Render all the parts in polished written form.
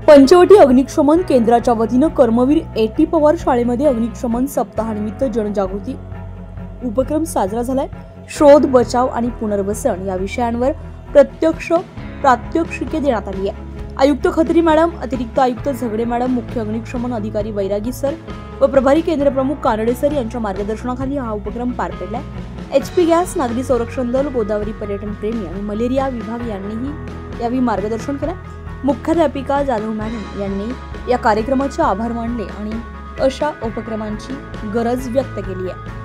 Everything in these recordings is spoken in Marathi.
पंचवटी अग्निशमन केंद्राच्या वतीनं कर्मवीर एटी पवार शाळेमध्ये अग्निशमन सप्ताहानिमित्त जनजागृती उपक्रम साजरा झालाय। शोध, बचाव आणि पुनर्वसन या विषयांवर प्रात्यक्षिके देण्यात आली आहे। आयुक्त खत्री मॅडम, अतिरिक्त आयुक्त झगडे मॅडम, मुख्य अग्निशमन अधिकारी वैरागी सर व प्रभारी केंद्र प्रमुख कानडे सर यांच्या मार्गदर्शनाखाली हा उपक्रम पार पडलाय। HP गॅस, नागरी संरक्षण दल, गोदावरी पर्यटन प्रेमी आणि मलेरिया विभाग यांनीही यावेळी मार्गदर्शन केलं। मुख्याध्यापिका जाधव मॅडम यांनी या कार्यक्रमाचे आभार मानले आणि अशा उपक्रमांची गरज व्यक्त केली आहे।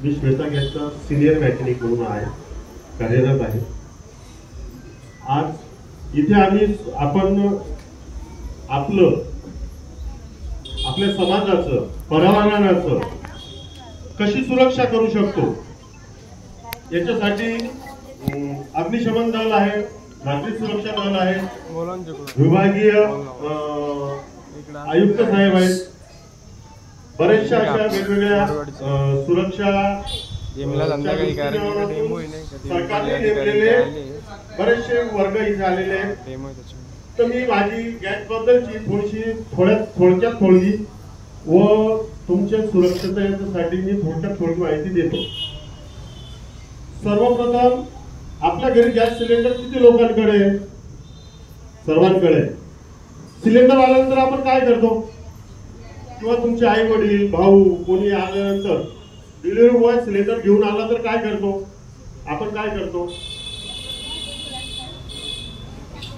मी श्वेता गॅसचा सिनियर मॅकॅनिक म्हणून आहे, कार्यरत आहे। आज इथे आपण आपल्या समाजाचं, पर्यावरणाचं कशी सुरक्षा करू शकतो याच्यासाठी अग्निशमन दल आहे, नागरिक सुरक्षा दल आहे, विभागीय आयुक्त साहेब आहेत, बरेचशा अशा वेगवेगळ्या सुरक्षा सरकारने नेमलेले बरेचसे वर्ग इथे आलेले आहेत। तर मी माझी गॅस बद्दलची थोडक्यात व तुमच्या सुरक्षिततेसाठी मी थोडी माहिती देतो। सर्वप्रथम आपल्या घरी गॅस सिलेंडर किती लोकांकडे? सर्वांकडे। सिलेंडर आल्यानंतर आपण काय करतो? किंवा तुमचे आई वडील, भाऊ कोणी आल्यानंतर डिलिव्हरी बॉय सिलेंडर घेऊन आला तर काय करतो? आपण काय करतो?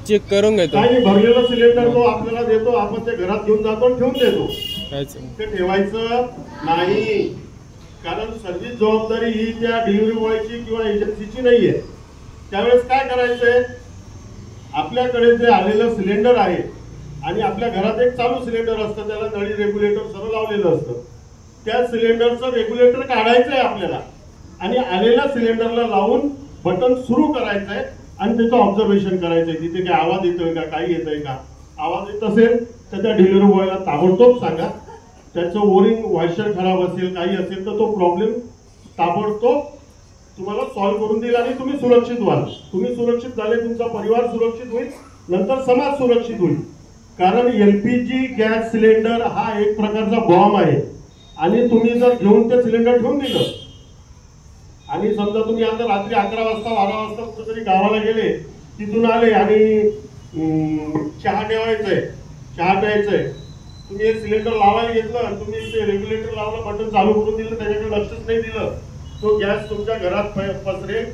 चेक करून घेतो। काही भरलेला सिलेंडर तो आपल्याला देतो, आपण ते घरात घेऊन जातो, ठेवून देतो। ते ठेवायचं नाही, कारण सर्व्हिस जबाबदारी ही त्या डिलिव्हरी बॉयची किंवा एजन्सीची नाहीये। त्यावेळेस काय करायचंय? आपल्याकडे जे आलेलं सिलेंडर आहे आणि आपल्या घरात एक चालू सिलेंडर असतं, त्याला नळी रेग्युलेटर सर्व लावलेलं असतं, त्या सिलेंडरचं रेग्युलेटर काढायचंय आपल्याला आणि आलेल्या सिलेंडरला लावून बटन सुरू करायचंय आणि त्याचं ऑब्झर्वेशन करायचंय, तिथे काय आवाज येतोय का, काही येतोय का। आवाज येत असेल तर त्या डिलिव्हरी बॉयला ताबडतोब सांगा। त्याचं ओरिंग वॉशर खराब असेल, काही असेल तर तो प्रॉब्लेम ताबडतोब तुम्हाला सॉल्व्ह करून देईल आणि तुम्ही सुरक्षित व्हाल। तुम्ही सुरक्षित झाले, तुमचा परिवार सुरक्षित होईल, नंतर समाज सुरक्षित होईल। कारण LPG गॅस सिलेंडर हा एक प्रकारचा बॉम्ब आहे आणि तुम्ही जर घेऊन ते सिलेंडर ठेवून दिलं आणि समजा तुम्ही आता रात्री 11 वाजता 12 वाजता कुठेतरी गावाला गेले, तिथून आले आणि चहा ठेवायचंय, चहा प्यायचंय, तुम्ही हे सिलेंडर लावायला घेतलं, तुम्ही ते रेग्युलेटर लावलं, बटन चालू करून दिलं, त्याच्याकडे लक्षच नाही दिलं, तो गॅस तुमच्या घरात पसरेल